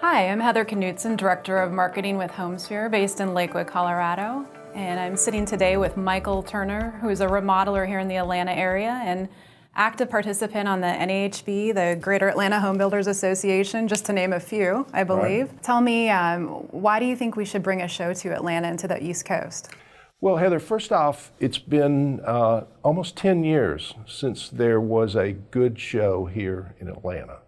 Hi, I'm Heather Knutson, Director of Marketing with HomeSphere, based in Lakewood, Colorado. And I'm sitting today with Michael Turner, who's a remodeler here in the Atlanta area and active participant on the NAHB, the Greater Atlanta Home Builders Association, just to name a few, I believe. Right. Tell me, why do you think we should bring a show to Atlanta and to the East Coast? Well, Heather, first off, it's been almost 10 years since there was a good show here in Atlanta.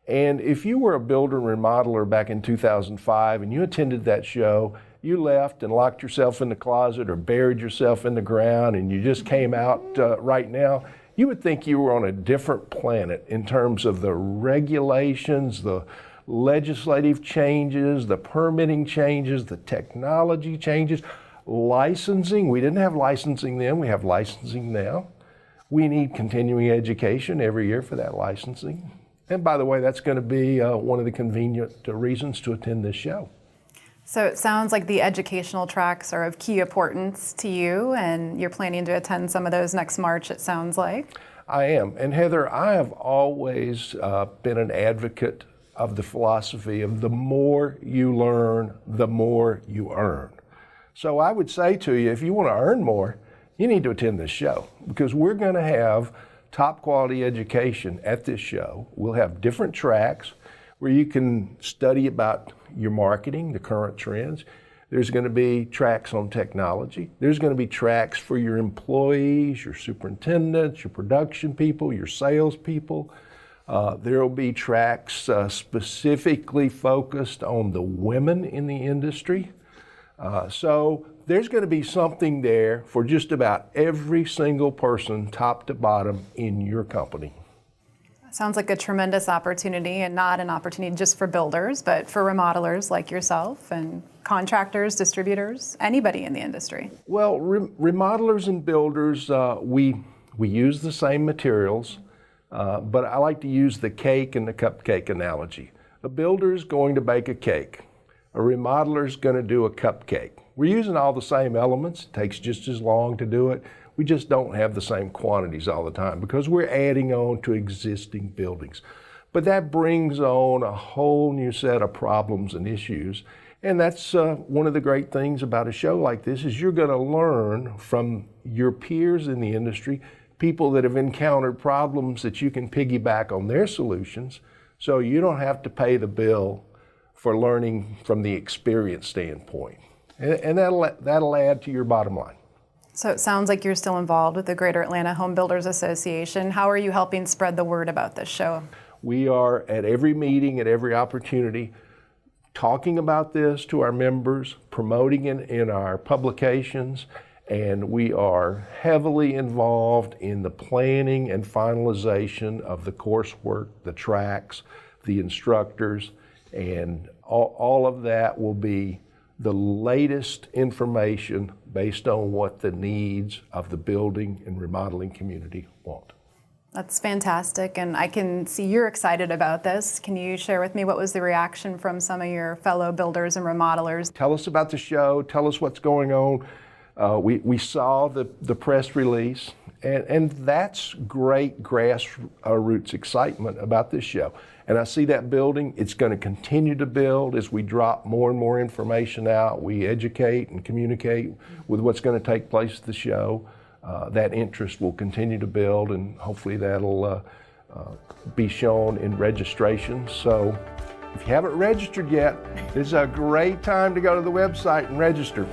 And if you were a builder and remodeler back in 2005 and you attended that show, you left and locked yourself in the closet or buried yourself in the ground and you just came out right now, you would think you were on a different planet in terms of the regulations, the legislative changes, the permitting changes, the technology changes, licensing. We didn't have licensing then, we have licensing now. We need continuing education every year for that licensing. And by the way, that's going to be one of the convenient reasons to attend this show. So it sounds like the educational tracks are of key importance to you, and you're planning to attend some of those next March, it sounds like. I am. And Heather, I have always been an advocate of the philosophy of the more you learn, the more you earn. So I would say to you, if you want to earn more, you need to attend this show, because we're going to have top quality education at this show. We'll have different tracks where you can study about your marketing, the current trends. There's going to be tracks on technology. There's going to be tracks for your employees, your superintendents, your production people, your sales people. There will be tracks specifically focused on the women in the industry. So there's going to be something there for just about every single person, top to bottom, in your company. Sounds like a tremendous opportunity, and not an opportunity just for builders, but for remodelers like yourself and contractors, distributors, anybody in the industry. Well, remodelers and builders, we use the same materials, but I like to use the cake and the cupcake analogy. A builder is going to bake a cake. A remodeler is going to do a cupcake. We're using all the same elements. It takes just as long to do it. We just don't have the same quantities all the time because we're adding on to existing buildings. But that brings on a whole new set of problems and issues. And that's one of the great things about a show like this is you're going to learn from your peers in the industry, people that have encountered problems that you can piggyback on their solutions, so you don't have to pay the bill for learning from the experience standpoint. And that'll add to your bottom line. So it sounds like you're still involved with the Greater Atlanta Home Builders Association. How are you helping spread the word about this show? We are at every meeting, at every opportunity, talking about this to our members, promoting it in our publications, and we are heavily involved in the planning and finalization of the coursework, the tracks, the instructors, and all of that will be the latest information based on what the needs of the building and remodeling community want. That's fantastic, and I can see you're excited about this. Can you share with me what was the reaction from some of your fellow builders and remodelers? Tell us about the show, tell us what's going on. We saw the press release, and that's great grassroots excitement about this show. And I see that building. It's going to continue to build as we drop more and more information out. We educate and communicate with what's going to take place at the show. That interest will continue to build, and hopefully that'll be shown in registration. So if you haven't registered yet, this is a great time to go to the website and register.